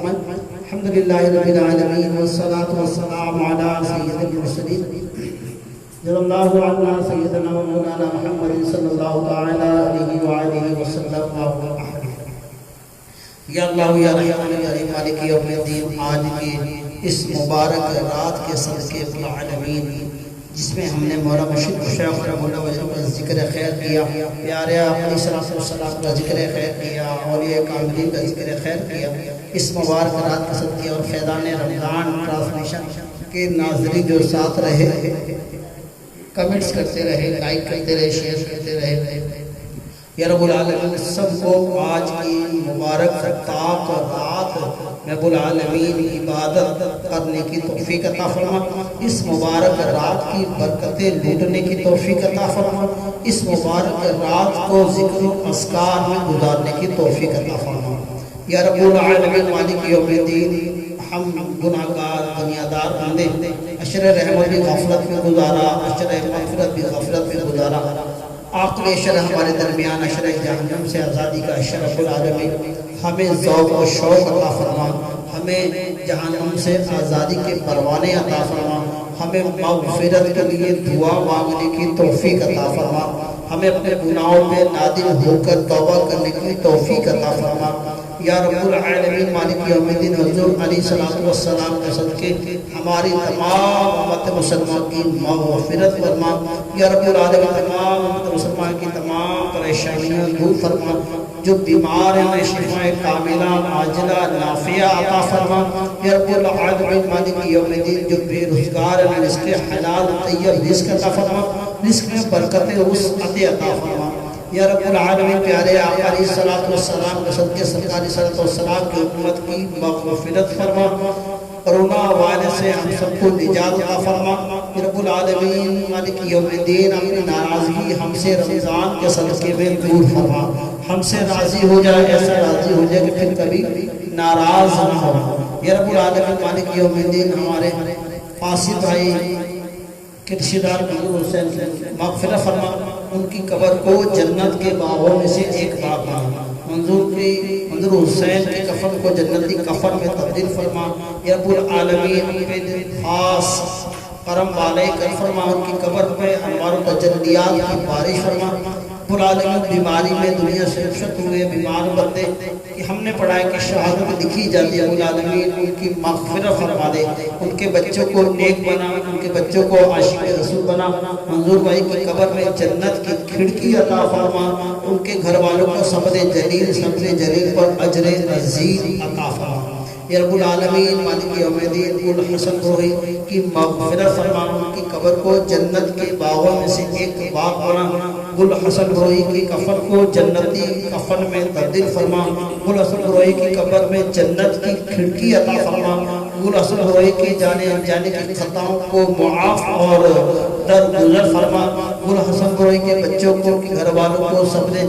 فرمائیں۔ الحمدللہ رب العالمین والصلاة والسلام علی سید المرسلین جل اللہ عنا سیدنا و مولانا محمد صلی اللہ تعالی علیہ وآلہ وسلم۔ یا اللہ یا رحمان یا رحیم مالک یوم الدین، آج کی اس مبارک رات کے صدقے رب العالمین جس میں ہم نے مولانا مشرف شیخ رحمہ اللہ وجہ کا ذکر خیر کیا، پیارے آقا علیہ السلام کا ذکر خیر کیا، اولیاء کاملین کا ذکر خیر کیا، اس مبارک رات کے صدقے اور فیضان رمضان ٹرانسمیشن کے ناظرین جو ساتھ رہے، کمنٹس کرتے رہے، لائک کرتے رہے، شیئر کرتے رہے، یا رب العالمین سب کو آج کی مبارک تاک رات رب العالمین عبادت کرنے کی توفیق عطا فرما، اس مبارک رات کی برکتیں لوٹنے کی توفیق عطا فرما، اس مبارک رات کو ذکر و اذکار میں گزارنے کی توفیق عطا فرما۔ یا رب العالمین مالک یوم الدین، ہم گناہگار دنیادار بندے عشر رحمت بھی غفلت میں گزارا، عشر مغفرت بھی غفلت میں گزارا، آخری عشر ہمارے درمیان عشر جہنم سے آزادی کا عشر رب العالمین ہمیں ذوق و شوق عطا فرما، ہمیں جہنم سے آزادی کے پروانے عطا فرما، ہمیں مغفرت کے لیے دعا مانگنے کی توفیق عطا فرما، ہمیں اپنے گناہوں پہ نادم ہو کر توبہ کرنے کی توفیق عطا فرما۔ یا رب العالمین مالک یوم الدین، حضور علیہ السلام کے صدقے ہماری تمام امت مسلمان کی مغفرت فرما۔ یا رب العالمین تمام امت مسلمان کی تمام پریشانیاں دور فرما، جو بیمار ہیں انہیں شفاء کاملہ عاجلہ نافعہ عطا فرما۔ یا رب العالمین مالک یوم الدین، جو بے روزگار ہیں رزق حلال طیب رزق عطا فرما، رزق میں برکت وسعت عطا فرما۔ یا رب العالمین پیارے آقا علیہ السلام کے صدقے سرکار علیہ السلام کی امت کی مغفرت فرما، کرونا وائرس سے ہم سب کو نجات عطا فرما۔ یا رب العالمین مالک یوم الدین، اپنی ناراضگی ہم سے رمضان کے صدقے میں دور فرما، ہم سے راضی ہو جائے، ایسا راضی ہو جائے کہ پھر کبھی ناراض نہ ہو۔ یا رب العالمین مالک یوم الدین، ہمارے فاسد بھائی کے رشتہ دار منظور حسین مغفرت فرما، ان کی قبر کو جنت کے باغوں میں سے ایک باغ بنا، منظور حسین کے کفن کو جنتی کفن میں تبدیل فرما۔ یا رب العالمین پہ خاص کرم والے کر فرما، ان کی قبر پہ انوار و تجلیات کی بارش فرما۔ رب العالمین بیماری میں دنیا سے رخصت ہوئے بیمار بندے کہ ہم نے پڑھا ہے کہ شہادت لکھی جاتی ہے، رب العالمین ان کی مغفرت فرما دے، ان کے بچوں کو نیک بنا، ان کے بچوں کو عاشق رسول بنا۔ منظور بھائی کی قبر میں جنت کی کھڑکی عطا فرما، ان کے گھر والوں کو صبر جلیل پر اجر عظیم عطا فرما۔ یا رب العالمین مالک یوم الدین، گل حسن روحی کی مغفرت فرما، ان کی قبر کو جنت کے باغوں میں سے ایک باغ بنا۔ گل حسن روحی کی کفن کو جنتی کفن میں تبدیل فرما، گل حسن روحی کی قبر میں جنت کی کھڑکی عطا فرما، گل حسن روحی کی جانے انجانے کی خطاؤں کو معاف اور درگزر فرما، گل حسن روحی کے بچوں کو گھر والوں کو صبر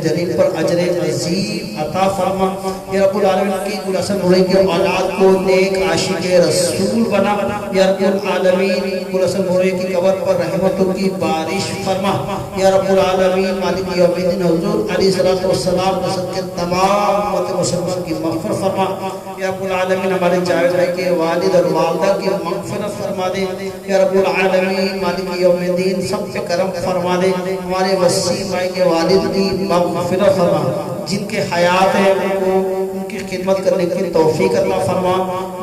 جلیل پر اجر عظیم عطا فرما۔ یا رب العالمین کی گل حسن روحی کے اولاد کو نیک عاشق رسول بنا۔ یا رب العالمین گل حسن روحی کی قبر پر رحمتوں کی بارش فرما۔ یا رب العالمین مالک یوم الدین، حضور علیہ السلام کے صدقے تمام امت مسلمان کی مغفرت فرما۔ یا رب العالمین ہمارے جاوید بھائی کے والد اور والدہ کی مغفرت فرما دے۔ یا رب العالمین مالک یوم الدین سب پہ کرم فرما دے، ہمارے وسیم بھائی کے والد کی مغفرت فرما، جن کے حیات ہیں ان کی خدمت کرنے کی توفیق عطا فرما،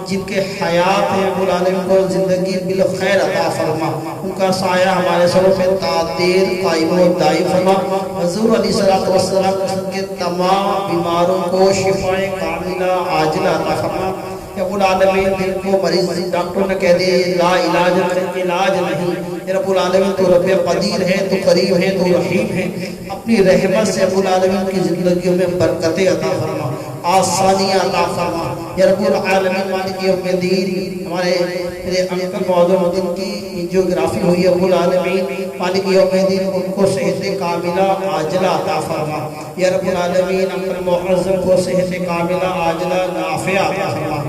جن کے حیات ہیں رب العالمین کو زندگی بالخیر عطا فرما، ان کا سایہ ہمارے سروں پہ تعدیر قائم و دائم فرما۔ حضور علیہ السلام کے تمام بیماروں کو شفاء کاملہ عاجلہ عطا فرما۔ یا رب العالمین دل کو مریض ڈاکٹر نے کہہ دے لا علاج نہیں، یا رب العالمین تو رب قدیر ہے، تو قریب ہے، تو رحیم ہے، اپنی رحمت سے رب العالمین کی زندگیوں میں برکتیں عطا فرما، آسانیاں عطا فرما۔ یا رب العالمین مالک یوم الدین، ہمارے انکل معظم الدین کی انجیوگرافی ہوئی ہے، رب العالمین مالک یوم الدین ان کو صحت کاملہ عاجلہ عطا فرما۔ یا رب العالمین انکل معظم کو صحت کاملہ عاجلہ نافعہ عطا فرما۔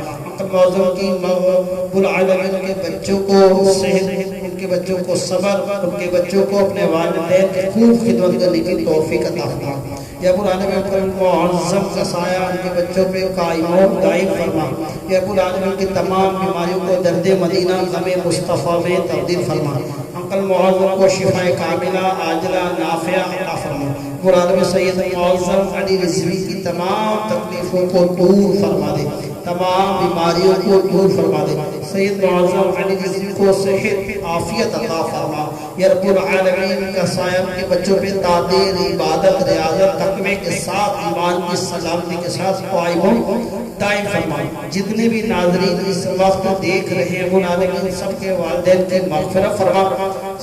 معظم کی رب العالمین کے بچوں کو صحت، ان کے بچوں کو صبر، ان کے بچوں کو اپنے والدین کی خوب خدمت کرنے کی توفیق عطا فرما۔ یا رب العالمین پر ان کو معظم کا سایہ ان کے بچوں پہ قائم و دائم فرما۔ یا رب العالمین کی تمام بیماریوں کو درد مدینہ غم مصطفیٰ میں تبدیل فرما۔ انکل معظم کو شفاء کاملہ عاجلہ نافعہ عطا فرما۔ قرآن سید معظم علی رضوی کی تمام تکلیفوں کو دور فرما دے، تمام بیماریوں کو دور فرما دے۔ سید معظم علی رضوی کو صحت عافیت عطا فرما۔ یا رب العالمین کا سایہ کے بچوں پہ تعدیر عبادت ریاضت تقوی کے ساتھ ایمان کی سلامتی کے ساتھ قائم و دائم فرما۔ جتنے بھی ناظرین اس وقت دیکھ رہے ہیں العالمین سب کے والدین کی مغفرت فرما،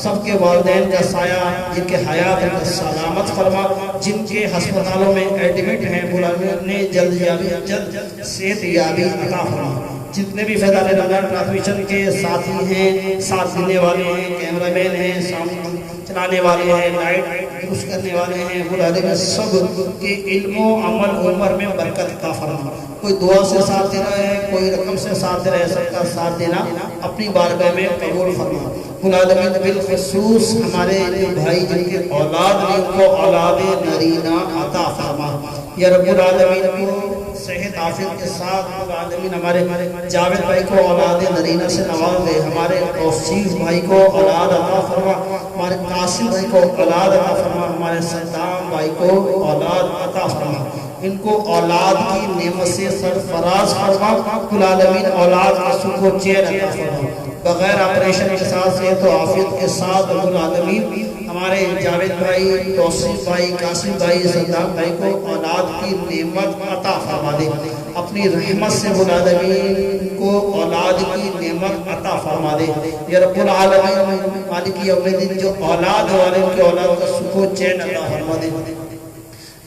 سب کے والدین کا سایہ جن کے حیات کا سلامت فرما، جن کے ہسپتالوں میں ایڈمٹ ہیں العالمین نے جلد صحت یابی عطا فرما۔ جتنے بھی فیضان رمضان ٹرانسمیشن کے ساتھی ہیں، ساتھ دینے والے ہیں، کیمرہ مین ہیں، ساؤنڈ چلانے والے ہیں، لائٹ درست کرنے والے ہیں، العالمین سب کے علم و عمل عمر میں برکت عطا فرما۔ کوئی دعا سے ساتھ دے رہا ہے، کوئی رقم سے ساتھ دے رہا ہے، سب کا ساتھ دینا اپنی بارگاہ میں قبول فرما۔ العالمین بالخصوص ہمارے جو بھائی جن کے اولاد نے ان کو اولاد نرینہ عطا فرما۔ یا رب العالمین کو صحت عافیت کے ساتھ العالمین ہمارے جاوید بھائی کو اولاد نرینہ سے نواز دے، ہمارے توصیف بھائی کو اولاد عطا فرما، ہمارے قاسم بھائی کو اولاد عطا فرما، ہمارے صدام بھائی کو اولاد عطا فرما۔ ان کو اولاد کی نعمت سے سرفراز فرما۔ العالمین اولاد کا سکھ و چین عطا فرما۔ بغیر آپریشن کے ساتھ صحت و عافیت کے ساتھ العالمین ہمارے جاوید بھائی، توصیف بھائی، قاسم بھائی، صدام بھائی کو اولاد کی نعمت عطا فرما دے۔ اپنی رحمت سے العالمین کو اولاد کی نعمت عطا فرما دے۔ یا رب العالمین مالک یوم الدین جو اولاد والے ان کے اولاد کا سکھ و چین عطا فرما دے۔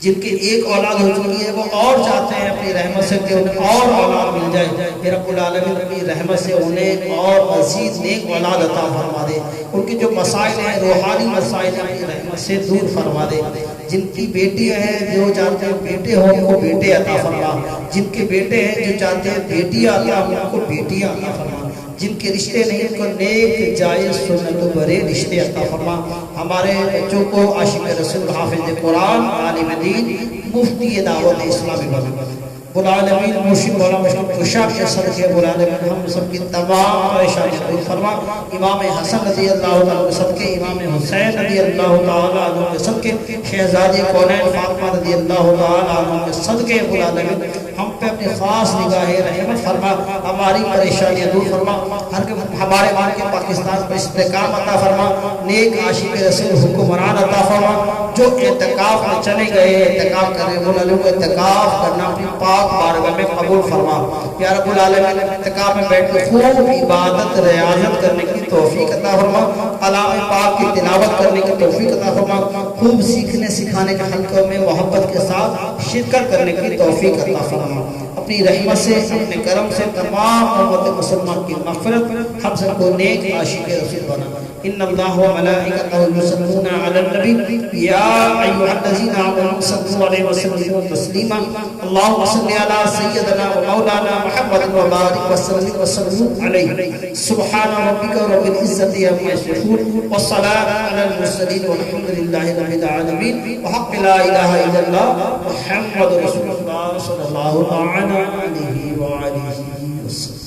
جن کی ایک اولاد ہو چکی ہے وہ اور چاہتے ہیں اپنی رحمت سے کہ انہیں اور اولاد مل جائے، کہ رب العالمین اپنی رحمت سے انہیں اور مزید نیک اولاد عطا فرما دے۔ ان کی جو مسائل ہیں روحانی مسائل ہیں اپنی رحمت سے دور فرما دے۔ جن کی بیٹی ہیں جو چاہتے ہیں بیٹے ہوں ان کو بیٹے عطا فرما، جن کے بیٹے ہیں جو چاہتے ہیں بیٹیاں عطا فرما ان کو بیٹیاں عطا فرما، جن کے رشتے نہیں ان کو نیک جائز سنت و برے رشتے عطا فرما۔ ہمارے بچوں کو عاشق رسول، حافظ قرآن، عالم دین، مفتی دعوت اسلامی بنا۔ العالمین مرشد مولانا مشکل کشا کے صدقے العالمین ہم سب کی تمام پریشانیاں دور فرما۔ امام حسن رضی اللہ عنہ کے صدقے، امام حسین رضی اللہ تعالیٰ عنہ کے صدقے، شہزادی کونین فاطمہ رضی اللہ تعالیٰ عنہ کے صدقے العالمین ہم پہ اپنی خاص نگاہ رحمت فرما، ہماری پریشانیاں دور فرما، ہمارے مال کے پاکستان پر استحکام عطا فرما، نیک عاشق رسول حکمران عطا فرما۔ جو اعتکاف میں چلے گئے اعتکاف کرنے والوں کو اعتکاف کرنا اپنی پاک بارگاہ میں قبول فرما۔ یا رب العالمین اعتکاف میں بیٹھ کے خوب عبادت ریاضت کرنے کی توفیق عطا فرما، کلام پاک کی تلاوت کرنے کی توفیق عطا فرما، خوب سیکھنے سکھانے کے حلقوں میں محبت کے ساتھ شرکت کرنے کی توفیق عطا فرما۔ اپنی رحمت سے اپنے کرم سے تمام امت مسلمان کی مغفرت ہم سب کو نیک عاشق رسول بنا۔ ان اللہ و ملائکتہ یصلون علی النبی یا ایھا الذین آمنوا صلوا علیہ وسلموا تسلیما اللهم صل علی سیدنا و مولانا محمد و بارک وسلم علیہ۔ سبحان ربک رب العزۃ عما یصفون والصلاۃ علی المرسلین والحمد للہ رب العالمین وحق لا الہ الا اللہ محمد رسول اللہ صلی اللہ تعالی علیہ وآلہ وسلم۔